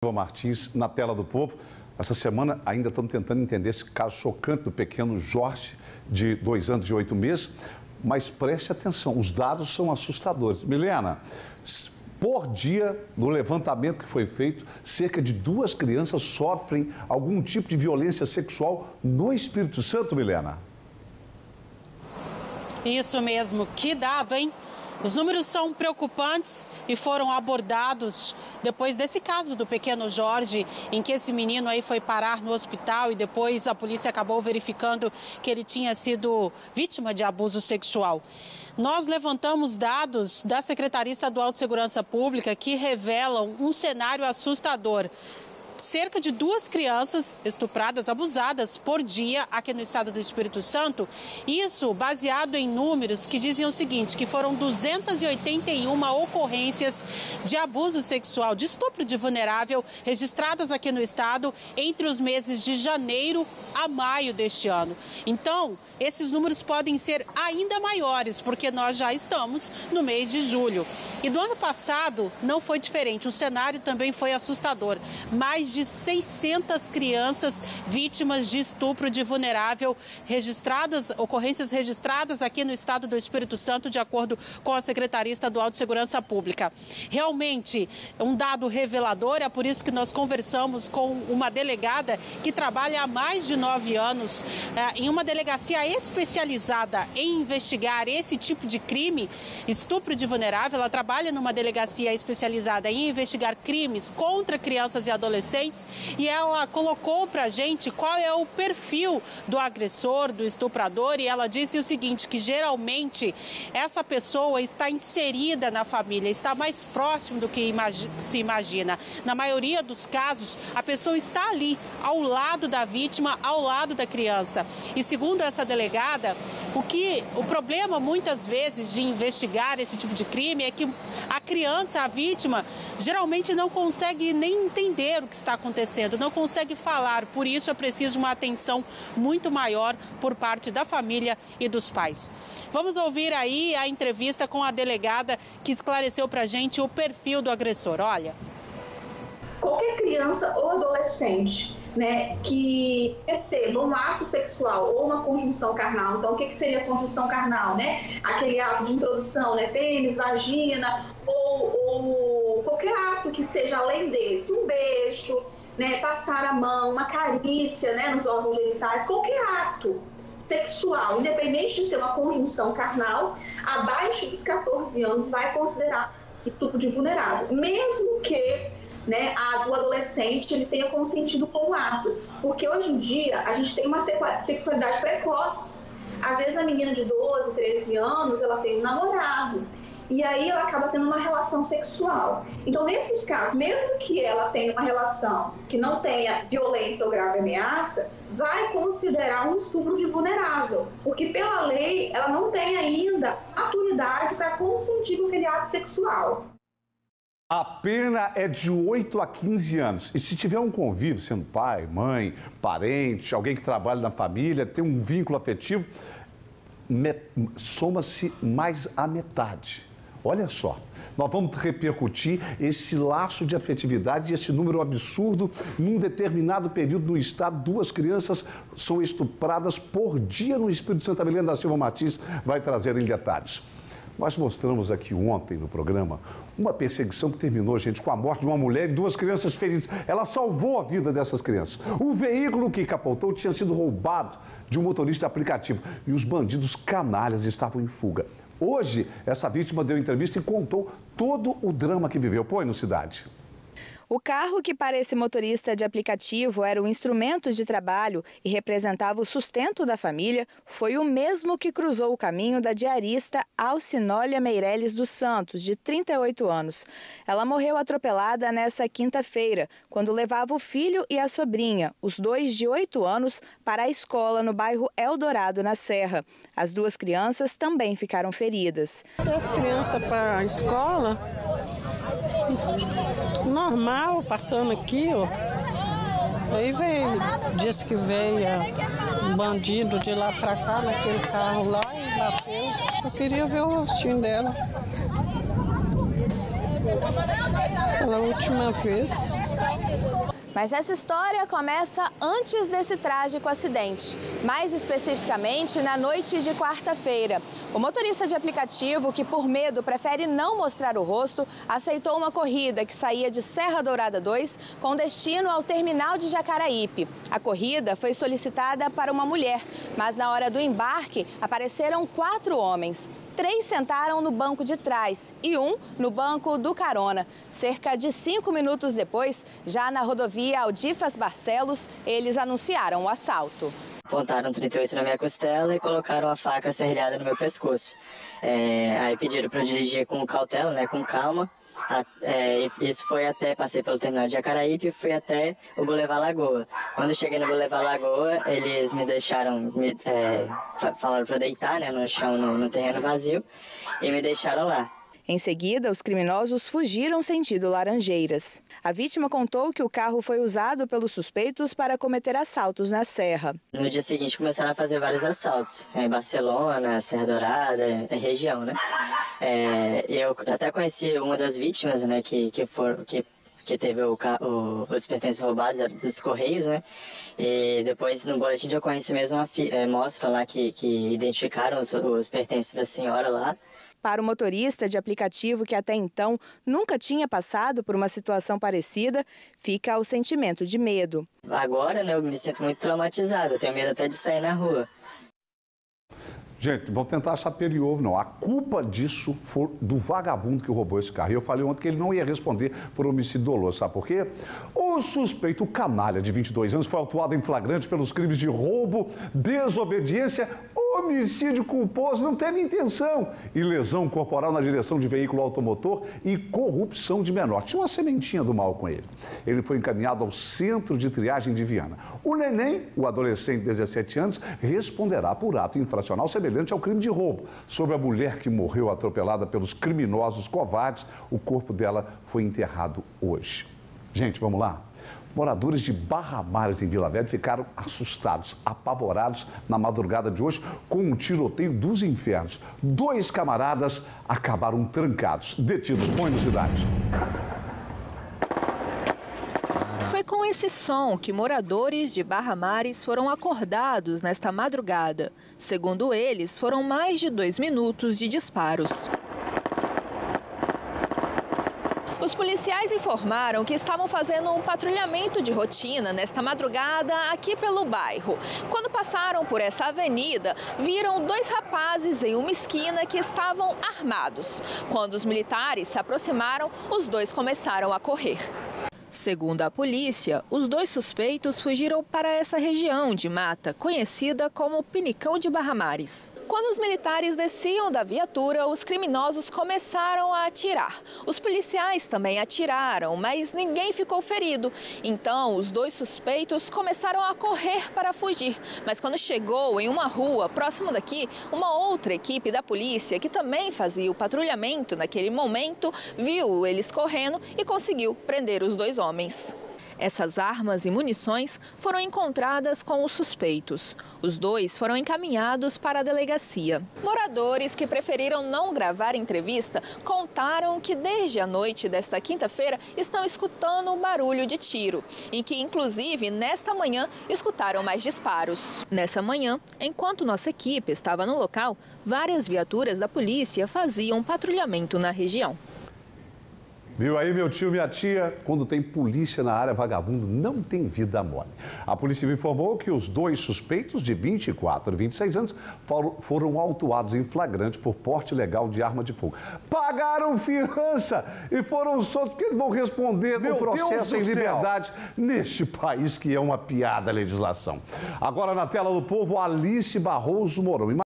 Martins na tela do povo. Essa semana ainda estamos tentando entender esse caso chocante do pequeno Jorge, de 2 anos e 8 meses, mas preste atenção, os dados são assustadores. Milena, por dia, no levantamento que foi feito, cerca de 2 crianças sofrem algum tipo de violência sexual no Espírito Santo, Milena? Isso mesmo, que dado, hein? Os números são preocupantes e foram abordados depois desse caso do pequeno Jorge, em que esse menino aí foi parar no hospital e depois a polícia acabou verificando que ele tinha sido vítima de abuso sexual. Nós levantamos dados da Secretaria Estadual de Segurança Pública que revelam um cenário assustador. Cerca de 2 crianças estupradas, abusadas por dia aqui no estado do Espírito Santo. Isso baseado em números que dizem o seguinte, que foram 281 ocorrências de abuso sexual, de estupro de vulnerável, registradas aqui no estado entre os meses de janeiro a maio deste ano. Então, esses números podem ser ainda maiores, porque nós já estamos no mês de julho. E do ano passado não foi diferente, o cenário também foi assustador. Mais de 600 crianças vítimas de estupro de vulnerável ocorrências registradas aqui no estado do Espírito Santo, de acordo com a Secretaria Estadual de Segurança Pública. Realmente um dado revelador, é por isso que nós conversamos com uma delegada que trabalha há mais de 9 anos em uma delegacia especializada em investigar esse tipo de crime, estupro de vulnerável. Ela trabalha numa delegacia especializada em investigar crimes contra crianças e adolescentes e ela colocou pra gente qual é o perfil do agressor, do estuprador, e ela disse o seguinte, que geralmente essa pessoa está inserida na família, está mais próximo do que se imagina. Na maioria dos casos, a pessoa está ali, ao lado da vítima, ao lado da criança. E segundo essa delegada, o problema muitas vezes de investigar esse tipo de crime é que a criança, a vítima, geralmente não consegue nem entender o que está acontecendo, não consegue falar. Por isso é preciso uma atenção muito maior por parte da família e dos pais. Vamos ouvir aí a entrevista com a delegada que esclareceu pra gente o perfil do agressor. Olha. Qualquer criança ou adolescente, né, que receba um ato sexual ou uma conjunção carnal. Então, o que seria conjunção carnal, né? Aquele ato de introdução, né, pênis, vagina, ou qualquer ato que seja além desse, um beijo, né, passar a mão, uma carícia, né, nos órgãos genitais, qualquer ato sexual, independente de ser uma conjunção carnal, abaixo dos 14 anos vai considerar estupro de vulnerável, mesmo que, né, o adolescente ele tenha consentido com o ato, porque hoje em dia a gente tem uma sexualidade precoce. Às vezes a menina de 12, 13 anos, ela tem um namorado, e aí ela acaba tendo uma relação sexual. Então, nesses casos, mesmo que ela tenha uma relação que não tenha violência ou grave ameaça, vai considerar um estupro de vulnerável, porque pela lei ela não tem ainda maturidade para consentir com aquele ato sexual. A pena é de 8 a 15 anos. E se tiver um convívio, sendo pai, mãe, parente, alguém que trabalha na família, tem um vínculo afetivo, soma-se mais a metade. Olha só, nós vamos repercutir esse laço de afetividade e esse número absurdo. Num determinado período no estado, 2 crianças são estupradas por dia no Espírito Santo. A Milena da Silva Martins vai trazer em detalhes. Nós mostramos aqui ontem no programa uma perseguição que terminou, gente, com a morte de uma mulher e 2 crianças feridas. Ela salvou a vida dessas crianças. O veículo que capotou tinha sido roubado de um motorista de aplicativo e os bandidos canalhas estavam em fuga. Hoje, essa vítima deu entrevista e contou todo o drama que viveu. Põe no Cidade. O carro, que para esse motorista de aplicativo era um instrumento de trabalho e representava o sustento da família, foi o mesmo que cruzou o caminho da diarista Alcinólia Meireles dos Santos, de 38 anos. Ela morreu atropelada nessa quinta-feira, quando levava o filho e a sobrinha, os 2 de 8 anos, para a escola no bairro Eldorado, na Serra. As 2 crianças também ficaram feridas. As crianças para a escola, normal, passando aqui, ó. Aí disse que veio um bandido de lá pra cá, naquele carro lá, e bateu. Eu queria ver o rostinho dela. Pela última vez. Mas essa história começa antes desse trágico acidente, mais especificamente na noite de quarta-feira. O motorista de aplicativo, que por medo prefere não mostrar o rosto, aceitou uma corrida que saía de Serra Dourada 2 com destino ao terminal de Jacaraípe. A corrida foi solicitada para uma mulher, mas na hora do embarque apareceram 4 homens. 3 sentaram no banco de trás e 1 no banco do carona. Cerca de 5 minutos depois, já na rodovia Aldifas Barcelos, eles anunciaram o assalto. Apontaram 38 na minha costela e colocaram a faca serrilhada no meu pescoço. Aí pediram para eu dirigir com cautela, né, com calma. Isso foi até, passei pelo terminal de Jacaraípe e fui até o Boulevard Lagoa. Quando eu cheguei no Boulevard Lagoa, eles me deixaram, falaram para deitar, né, no chão, no terreno vazio, e me deixaram lá. Em seguida, os criminosos fugiram sentido Laranjeiras. A vítima contou que o carro foi usado pelos suspeitos para cometer assaltos na Serra. No dia seguinte começaram a fazer vários assaltos, em Barcelona, Serra Dourada, região, né? Eu até conheci uma das vítimas, né, que teve os pertences roubados dos Correios, né? E depois no boletim de ocorrência mesmo mostra lá que identificaram os pertences da senhora lá. Para o motorista de aplicativo que até então nunca tinha passado por uma situação parecida, fica o sentimento de medo. Agora, né, eu me sinto muito traumatizado, eu tenho medo até de sair na rua. Gente, vão tentar achar perigo, não. A culpa disso foi do vagabundo que roubou esse carro. E eu falei ontem que ele não ia responder por homicídio doloso, sabe por quê? O suspeito, o canalha de 22 anos, foi autuado em flagrante pelos crimes de roubo, desobediência, homicídio culposo, não teve intenção, e lesão corporal na direção de veículo automotor e corrupção de menor. Tinha uma sementinha do mal com ele. Ele foi encaminhado ao centro de triagem de Viana. O neném, o adolescente de 17 anos, responderá por ato infracional semelhante ao crime de roubo. Sobre a mulher que morreu atropelada pelos criminosos covardes, o corpo dela foi enterrado hoje. Gente, vamos lá? Moradores de Barra Mares, em Vila Velha, ficaram assustados, apavorados na madrugada de hoje com um tiroteio dos infernos. 2 camaradas acabaram trancados, detidos. Põe no Cidade. Foi com esse som que moradores de Barra Mares foram acordados nesta madrugada. Segundo eles, foram mais de 2 minutos de disparos. Os policiais informaram que estavam fazendo um patrulhamento de rotina nesta madrugada aqui pelo bairro. Quando passaram por essa avenida, viram 2 rapazes em uma esquina que estavam armados. Quando os militares se aproximaram, os 2 começaram a correr. Segundo a polícia, os 2 suspeitos fugiram para essa região de mata, conhecida como Pinicão de Barra Mares. Quando os militares desciam da viatura, os criminosos começaram a atirar. Os policiais também atiraram, mas ninguém ficou ferido. Então, os 2 suspeitos começaram a correr para fugir. Mas quando chegou em uma rua próximo daqui, uma outra equipe da polícia, que também fazia o patrulhamento naquele momento, viu eles correndo e conseguiu prender os 2 homens. Essas armas e munições foram encontradas com os suspeitos. Os 2 foram encaminhados para a delegacia. Moradores que preferiram não gravar entrevista contaram que desde a noite desta quinta-feira estão escutando um barulho de tiro e que, inclusive, nesta manhã escutaram mais disparos. Nessa manhã, enquanto nossa equipe estava no local, várias viaturas da polícia faziam patrulhamento na região. Viu aí, meu tio, minha tia? Quando tem polícia na área, vagabundo não tem vida mole. A polícia informou que os 2 suspeitos, de 24 e 26 anos, foram autuados em flagrante por porte ilegal de arma de fogo. Pagaram fiança e foram soltos porque eles vão responder no processo em liberdade neste país que é uma piada a legislação. Agora, na tela do povo, Alice Barroso Mourão.